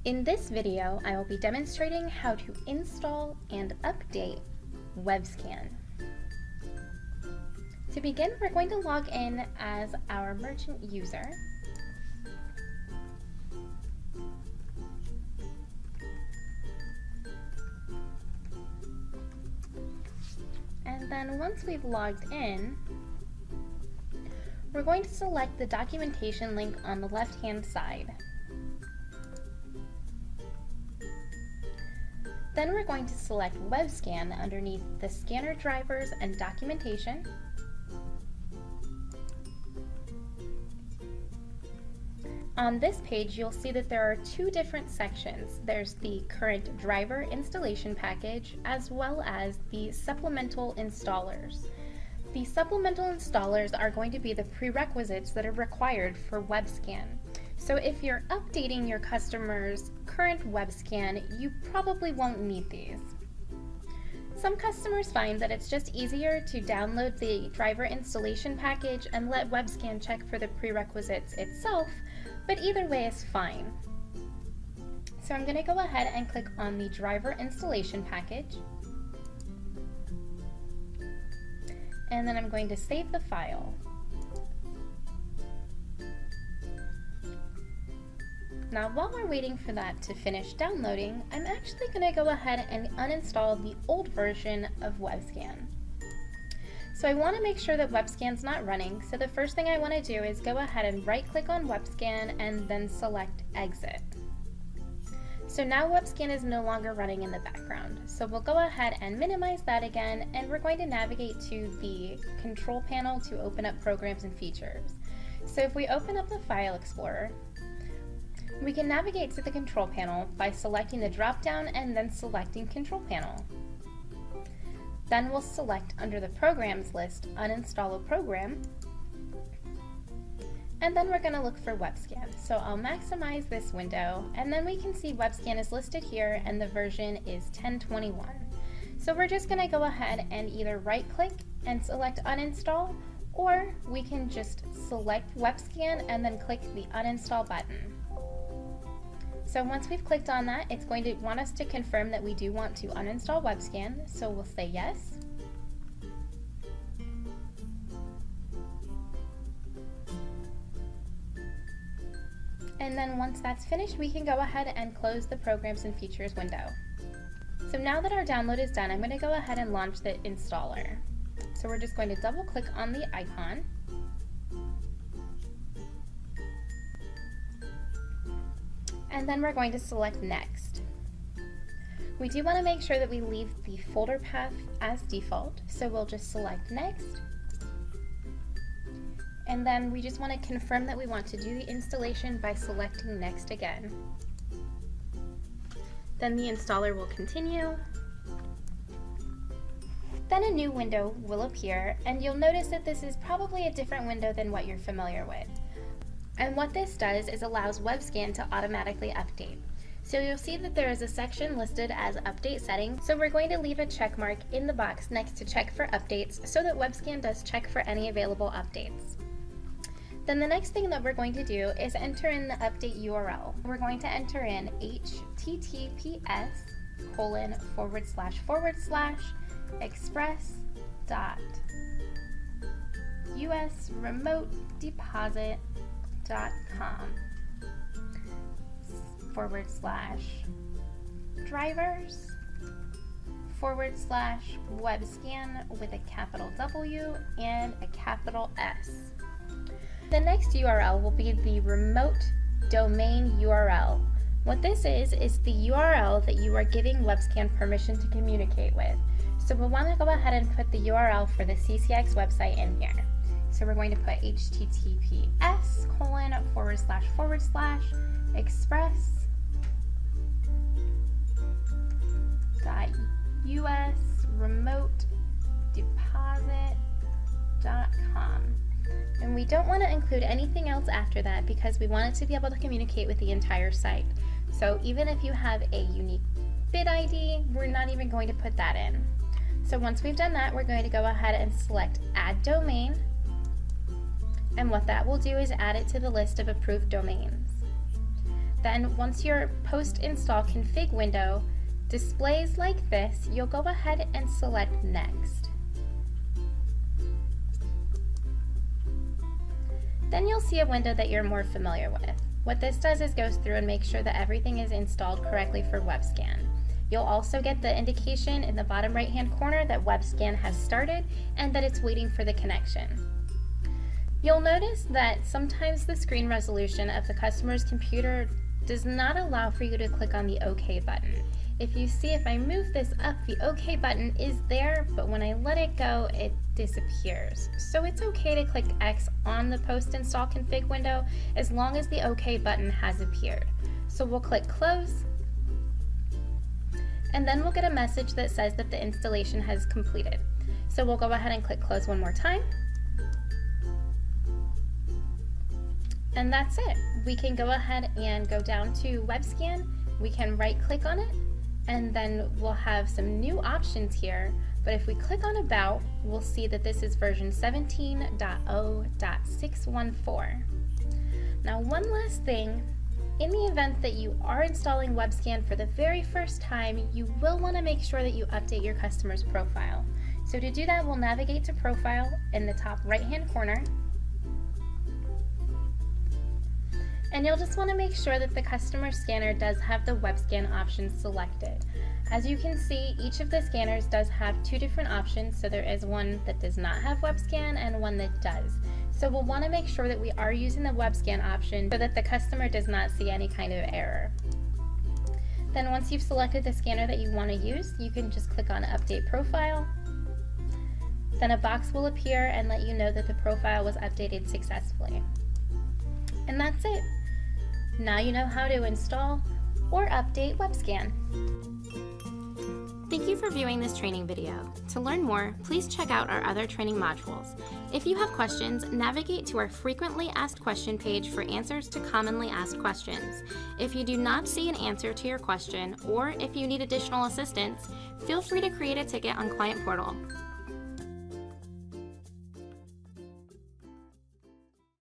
In this video, I will be demonstrating how to install and update WebScan. To begin, we're going to log in as our merchant user. And then once we've logged in, we're going to select the documentation link on the left-hand side. Then we're going to select WebScan underneath the scanner drivers and documentation. On this page, you'll see that there are two different sections. There's the current driver installation package as well as the supplemental installers. The supplemental installers are going to be the prerequisites that are required for WebScan. So if you're updating your customer's current WebScan, you probably won't need these. Some customers find that it's just easier to download the driver installation package and let WebScan check for the prerequisites itself, but either way is fine. So I'm going to go ahead and click on the driver installation package. And then I'm going to save the file. Now, while we're waiting for that to finish downloading, I'm actually going to go ahead and uninstall the old version of WebScan. So I want to make sure that WebScan's not running, so the first thing I want to do is go ahead and right-click on WebScan and then select Exit. So now WebScan is no longer running in the background. So we'll go ahead and minimize that again, and we're going to navigate to the control panel to open up programs and features. So if we open up the File Explorer, we can navigate to the control panel by selecting the drop-down and then selecting Control Panel. Then we'll select under the Programs list, Uninstall a Program, and then we're going to look for WebScan. So I'll maximize this window, and then we can see WebScan is listed here and the version is 1021. So we're just going to go ahead and either right-click and select Uninstall, or we can just select WebScan and then click the Uninstall button. So once we've clicked on that, it's going to want us to confirm that we do want to uninstall WebScan, so we'll say yes. And then once that's finished, we can go ahead and close the Programs and Features window. So now that our download is done, I'm going to go ahead and launch the installer. So we're just going to double click on the icon. And then we're going to select Next. We do want to make sure that we leave the folder path as default, so we'll just select Next. And then we just want to confirm that we want to do the installation by selecting Next again. Then the installer will continue. Then a new window will appear, and you'll notice that this is probably a different window than what you're familiar with. And what this does is allows WebScan to automatically update. So you'll see that there is a section listed as Update Settings, so we're going to leave a check mark in the box next to Check for Updates so that WebScan does check for any available updates. Then the next thing that we're going to do is enter in the update URL. We're going to enter in https://drivers/webscan with a capital W and a capital S. The next URL will be the remote domain URL. What this is the URL that you are giving WebScan permission to communicate with. So we'll want to go ahead and put the URL for the CCX website in here. So we're going to put https://express.usremotedeposit.com. And we don't want to include anything else after that because we want it to be able to communicate with the entire site. So even if you have a unique bid ID, we're not even going to put that in. So once we've done that, we're going to go ahead and select Add Domain. And what that will do is add it to the list of approved domains. Then once your post-install config window displays like this, you'll go ahead and select Next. Then you'll see a window that you're more familiar with. What this does is goes through and makes sure that everything is installed correctly for WebScan. You'll also get the indication in the bottom right-hand corner that WebScan has started and that it's waiting for the connection. You'll notice that sometimes the screen resolution of the customer's computer does not allow for you to click on the OK button. If you see, if I move this up, the OK button is there, but when I let it go, it disappears. So it's okay to click X on the post-install config window as long as the OK button has appeared. So we'll click Close, and then we'll get a message that says that the installation has completed. So we'll go ahead and click Close one more time. And that's it. We can go ahead and go down to WebScan. We can right-click on it, and then we'll have some new options here. But if we click on About, we'll see that this is version 17.0.614. Now, one last thing. In the event that you are installing WebScan for the very first time, you will want to make sure that you update your customer's profile. So to do that, we'll navigate to Profile in the top right-hand corner. And you'll just want to make sure that the customer scanner does have the WebScan option selected. As you can see, each of the scanners does have two different options, so there is one that does not have WebScan and one that does. So we'll want to make sure that we are using the WebScan option so that the customer does not see any kind of error. Then once you've selected the scanner that you want to use, you can just click on Update Profile. Then a box will appear and let you know that the profile was updated successfully. And that's it. Now you know how to install or update WebScan. Thank you for viewing this training video. To learn more, please check out our other training modules. If you have questions, navigate to our frequently asked question page for answers to commonly asked questions. If you do not see an answer to your question, or if you need additional assistance, feel free to create a ticket on Client Portal.